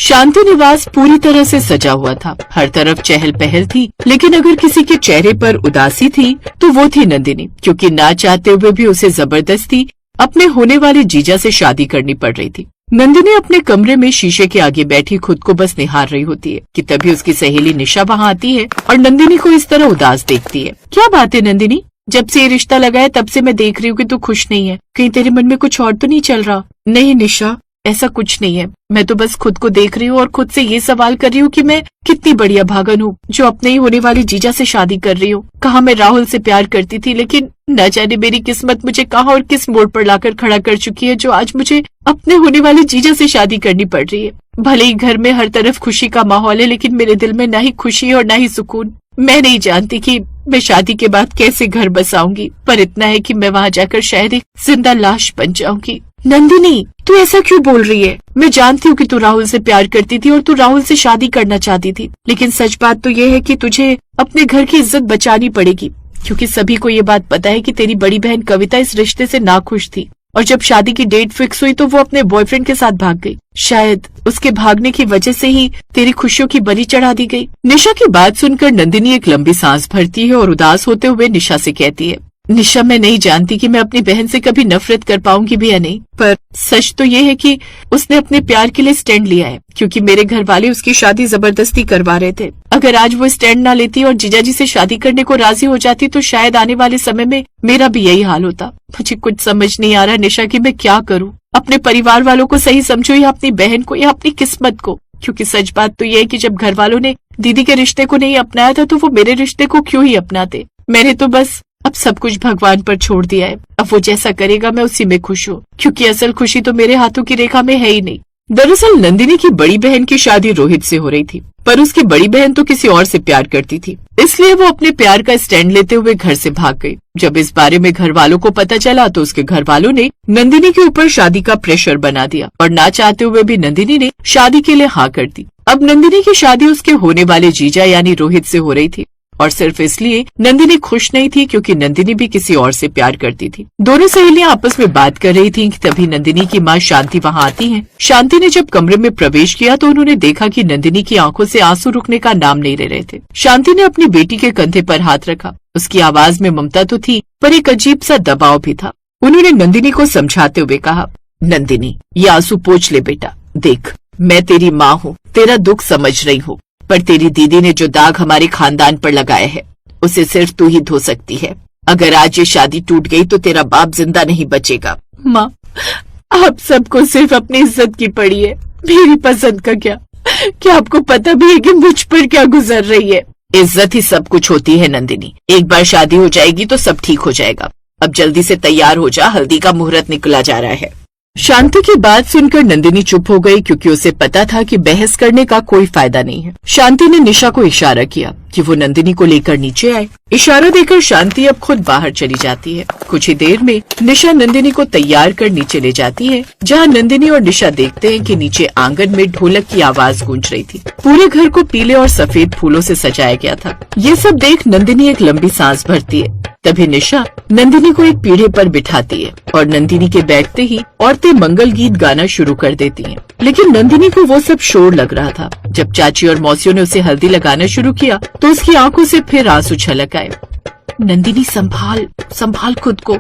शांति निवास पूरी तरह से सजा हुआ था। हर तरफ चहल पहल थी, लेकिन अगर किसी के चेहरे पर उदासी थी तो वो थी नंदिनी, क्योंकि ना चाहते हुए भी उसे जबरदस्ती अपने होने वाले जीजा से शादी करनी पड़ रही थी। नंदिनी अपने कमरे में शीशे के आगे बैठी खुद को बस निहार रही होती है कि तभी उसकी सहेली निशा वहाँ आती है और नंदिनी को इस तरह उदास देखती है। क्या बात है नंदिनी, जब से ये रिश्ता लगा है तब से मैं देख रही हूँ कि तू खुश नहीं है। कहीं तेरे मन में कुछ और तो नहीं चल रहा? नहीं निशा, ऐसा कुछ नहीं है। मैं तो बस खुद को देख रही हूँ और खुद से ये सवाल कर रही हूँ कि मैं कितनी बढ़िया भागन हूँ जो अपने ही होने वाले जीजा से शादी कर रही हूँ। कहाँ मैं राहुल से प्यार करती थी, लेकिन न जाने मेरी किस्मत मुझे कहाँ और किस मोड़ पर लाकर खड़ा कर चुकी है जो आज मुझे अपने होने वाले जीजा से शादी करनी पड़ रही है। भले ही घर में हर तरफ खुशी का माहौल है, लेकिन मेरे दिल में न ही खुशी है और न ही सुकून। मैं नहीं जानती कि मैं शादी के बाद कैसे घर बसाऊंगी, पर इतना है कि मैं वहाँ जाकर शायद एक जिंदा लाश बन जाऊंगी। नंदिनी, तू ऐसा क्यों बोल रही है? मैं जानती हूँ कि तू राहुल से प्यार करती थी और तू राहुल से शादी करना चाहती थी, लेकिन सच बात तो ये है कि तुझे अपने घर की इज्जत बचानी पड़ेगी, क्योंकि सभी को ये बात पता है कि तेरी बड़ी बहन कविता इस रिश्ते से नाखुश थी और जब शादी की डेट फिक्स हुई तो वो अपने बॉयफ्रेंड के साथ भाग गई। शायद उसके भागने की वजह से ही तेरी खुशियों की बलि चढ़ा दी गई। निशा की बात सुनकर नंदिनी एक लंबी सांस भरती है और उदास होते हुए निशा से कहती है, निशा, मैं नहीं जानती कि मैं अपनी बहन से कभी नफरत कर पाऊंगी भी या नहीं, पर सच तो ये है कि उसने अपने प्यार के लिए स्टैंड लिया है, क्योंकि मेरे घर वाले उसकी शादी जबरदस्ती करवा रहे थे। अगर आज वो स्टैंड ना लेती और जीजाजी से शादी करने को राजी हो जाती तो शायद आने वाले समय में मेरा भी यही हाल होता। मुझे कुछ समझ नहीं आ रहा निशा कि मैं क्या करूँ। अपने परिवार वालों को सही समझो या अपनी बहन को या अपनी किस्मत को, क्योंकि सच बात तो ये है कि जब घर वालों ने दीदी के रिश्ते को नहीं अपनाया था तो वो मेरे रिश्ते को क्यों ही अपनाते। मैंने तो बस अब सब कुछ भगवान पर छोड़ दिया है। अब वो जैसा करेगा मैं उसी में खुश हूँ, क्योंकि असल खुशी तो मेरे हाथों की रेखा में है ही नहीं। दरअसल नंदिनी की बड़ी बहन की शादी रोहित से हो रही थी, पर उसकी बड़ी बहन तो किसी और से प्यार करती थी, इसलिए वो अपने प्यार का स्टैंड लेते हुए घर से भाग गई। जब इस बारे में घर वालों को पता चला तो उसके घर वालों ने नंदिनी के ऊपर शादी का प्रेशर बना दिया और ना चाहते हुए भी नंदिनी ने शादी के लिए हाँ कर दी। अब नंदिनी की शादी उसके होने वाले जीजा यानी रोहित से हो रही थी, और सिर्फ इसलिए नंदिनी खुश नहीं थी क्योंकि नंदिनी भी किसी और से प्यार करती थी। दोनों सहेलियां आपस में बात कर रही थीं कि तभी नंदिनी की माँ शांति वहां आती है। शांति ने जब कमरे में प्रवेश किया तो उन्होंने देखा कि नंदिनी की आंखों से आंसू रुकने का नाम नहीं ले रहे थे। शांति ने अपनी बेटी के कंधे पर हाथ रखा। उसकी आवाज में ममता तो थी, पर एक अजीब सा दबाव भी था। उन्होंने नंदिनी को समझाते हुए कहा, नंदिनी, ये आंसू पोंछ ले बेटा। देख, मैं तेरी माँ हूँ, तेरा दुख समझ रही हूँ, पर तेरी दीदी ने जो दाग हमारे खानदान पर लगाया है उसे सिर्फ तू ही धो सकती है। अगर आज ये शादी टूट गई तो तेरा बाप जिंदा नहीं बचेगा। माँ, आप सबको सिर्फ अपनी इज्जत की पड़ी है, मेरी पसंद का क्या आपको पता भी है कि मुझ पर क्या गुजर रही है? इज्जत ही सब कुछ होती है नंदिनी, एक बार शादी हो जाएगी तो सब ठीक हो जाएगा। अब जल्दी से तैयार हो जा, हल्दी का मुहूर्त निकला जा रहा है। शांति की बात सुनकर नंदिनी चुप हो गई, क्योंकि उसे पता था कि बहस करने का कोई फायदा नहीं है। शांति ने निशा को इशारा किया कि वो नंदिनी को लेकर नीचे आए। इशारा देकर शांति अब खुद बाहर चली जाती है। कुछ ही देर में निशा नंदिनी को तैयार कर नीचे ले जाती है, जहाँ नंदिनी और निशा देखते हैं कि नीचे आंगन में ढोलक की आवाज गूंज रही थी। पूरे घर को पीले और सफेद फूलों से सजाया गया था। ये सब देख नंदिनी एक लंबी सांस भरती है। तभी निशा नंदिनी को एक पीढ़े पर बिठाती है और नंदिनी के बैठते ही औरतें मंगल गीत गाना शुरू कर देती हैं। लेकिन नंदिनी को वो सब शोर लग रहा था। जब चाची और मौसियों ने उसे हल्दी लगाना शुरू किया तो उसकी आंखों से फिर आंसू छलक आए। नंदिनी, संभाल खुद को,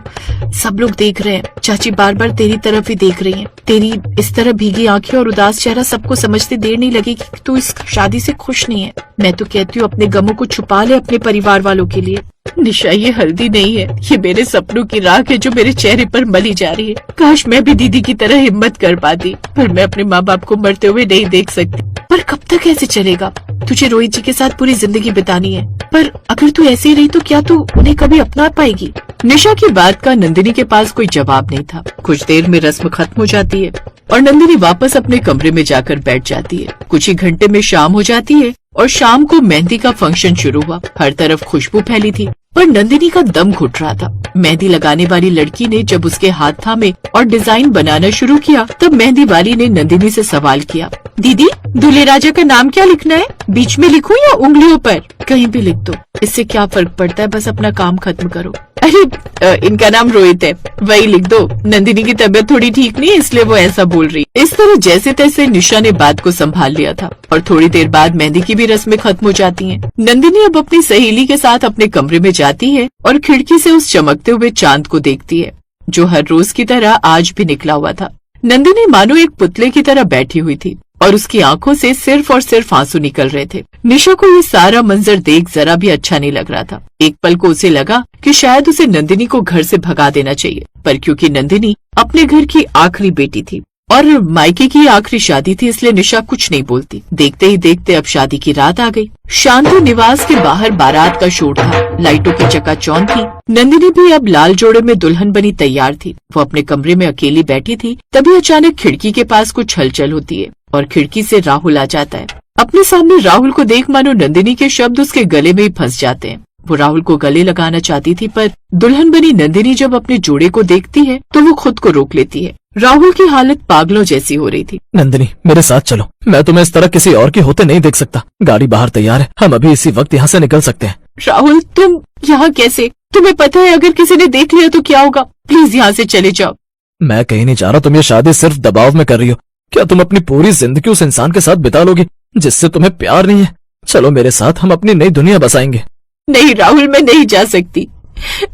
सब लोग देख रहे हैं। चाची बार बार तेरी तरफ ही देख रही हैं। तेरी इस तरह भीगी आंखें और उदास चेहरा सबको समझते देर नहीं लगेगी कि तू इस शादी से खुश नहीं है। मैं तो कहती हूँ अपने गमों को छुपा ले अपने परिवार वालों के लिए। निशा, ये हल्दी नहीं है, ये मेरे सपनों की राख है जो मेरे चेहरे पर मली जा रही है। काश मैं भी दीदी की तरह हिम्मत कर पाती, पर मैं अपने माँ बाप को मरते हुए नहीं देख सकती। पर कब तक ऐसे चलेगा? तुझे रोहित जी के साथ पूरी जिंदगी बितानी है, पर अगर तू ऐसे ही रही तो क्या तू उन्हें कभी अपना पाएगी? निशा की बात का नंदिनी के पास कोई जवाब नहीं था। कुछ देर में रस्म खत्म हो जाती है और नंदिनी वापस अपने कमरे में जाकर बैठ जाती है। कुछ ही घंटे में शाम हो जाती है और शाम को मेहंदी का फंक्शन शुरू हुआ। हर तरफ खुशबू फैली थी, पर नंदिनी का दम घुट रहा था। मेहंदी लगाने वाली लड़की ने जब उसके हाथ थामे और डिजाइन बनाना शुरू किया, तब मेहंदी वाली ने नंदिनी से सवाल किया, दीदी, दूल्हे राजा का नाम क्या लिखना है? बीच में लिखूं या उंगलियों पर? कहीं भी लिख दो, इससे क्या फर्क पड़ता है, बस अपना काम खत्म करो। अरे इनका नाम रोहित है, वही लिख दो। नंदिनी की तबीयत थोड़ी ठीक नहीं है, इसलिए वो ऐसा बोल रही है। इस तरह जैसे तैसे निशा ने बात को संभाल लिया था और थोड़ी देर बाद मेहंदी की भी रस्में खत्म हो जाती हैं। नंदिनी अब अपनी सहेली के साथ अपने कमरे में जाती है और खिड़की से उस चमकते हुए चांद को देखती है, जो हर रोज की तरह आज भी निकला हुआ था। नंदिनी मानो एक पुतले की तरह बैठी हुई थी और उसकी आंखों से सिर्फ और सिर्फ आंसू निकल रहे थे। निशा को ये सारा मंजर देख जरा भी अच्छा नहीं लग रहा था। एक पल को उसे लगा कि शायद उसे नंदिनी को घर से भगा देना चाहिए, पर क्योंकि नंदिनी अपने घर की आखिरी बेटी थी और मायके की आखिरी शादी थी, इसलिए निशा कुछ नहीं बोलती। देखते ही देखते अब शादी की रात आ गई। शांति निवास के बाहर बारात का शोर था, लाइटों की चकाचौंध थी। नंदिनी भी अब लाल जोड़े में दुल्हन बनी तैयार थी। वो अपने कमरे में अकेली बैठी थी, तभी अचानक खिड़की के पास कुछ हलचल होती है और खिड़की से राहुल आ जाता है। अपने सामने राहुल को देख मानो नंदिनी के शब्द उसके गले में ही फंस जाते हैं। वो राहुल को गले लगाना चाहती थी, पर दुल्हन बनी नंदिनी जब अपने जोड़े को देखती है तो वो खुद को रोक लेती है। राहुल की हालत पागलों जैसी हो रही थी। नंदिनी, मेरे साथ चलो, मैं तुम्हें इस तरह किसी और के होते नहीं देख सकता। गाड़ी बाहर तैयार है, हम अभी इसी वक्त यहाँ से निकल सकते हैं। राहुल, तुम यहाँ कैसे? तुम्हें पता है अगर किसी ने देख लिया तो क्या होगा? प्लीज यहाँ से चले जाओ। मैं कहीं नहीं जा रहा, तुम ये शादी सिर्फ दबाव में कर रही हो। क्या तुम अपनी पूरी जिंदगी उस इंसान के साथ बिता लोगी जिससे तुम्हें प्यार नहीं है? चलो मेरे साथ, हम अपनी नई दुनिया बसाएंगे। नहीं राहुल, मैं नहीं जा सकती।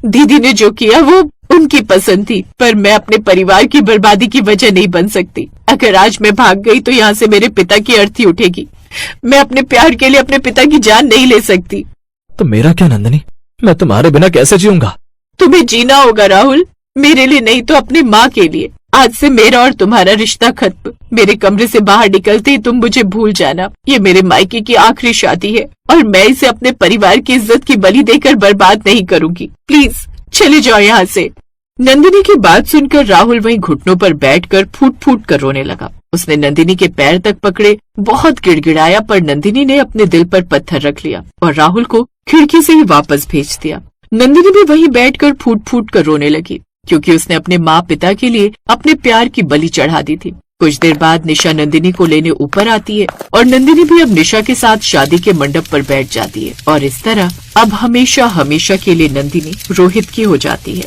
दीदी ने जो किया वो उनकी पसंद थी, पर मैं अपने परिवार की बर्बादी की वजह नहीं बन सकती। अगर आज मैं भाग गई तो यहाँ से मेरे पिता की अर्थी उठेगी। मैं अपने प्यार के लिए अपने पिता की जान नहीं ले सकती। तो मेरा क्या नंदिनी, मैं तुम्हारे बिना कैसे जीऊंगा? तुम्हें जीना होगा राहुल, मेरे लिए नहीं तो अपनी माँ के लिए। आज से मेरा और तुम्हारा रिश्ता खत्म। मेरे कमरे से बाहर निकलते ही तुम मुझे भूल जाना। ये मेरे मायके की आखिरी शादी है और मैं इसे अपने परिवार की इज्जत की बलि देकर बर्बाद नहीं करूंगी। प्लीज चले जाओ यहाँ से। नंदिनी की बात सुनकर राहुल वहीं घुटनों पर बैठकर फूट फूट कर रोने लगा। उसने नंदिनी के पैर तक पकड़े, बहुत गिड़गिड़ाया, पर नंदिनी ने अपने दिल पर पत्थर रख लिया और राहुल को खिड़की से ही वापस भेज दिया। नंदिनी भी वहीं बैठकर फूट फूट कर रोने लगी, क्योंकि उसने अपने माँ पिता के लिए अपने प्यार की बलि चढ़ा दी थी। कुछ देर बाद निशा नंदिनी को लेने ऊपर आती है और नंदिनी भी अब निशा के साथ शादी के मंडप पर बैठ जाती है और इस तरह अब हमेशा हमेशा के लिए नंदिनी रोहित की हो जाती है।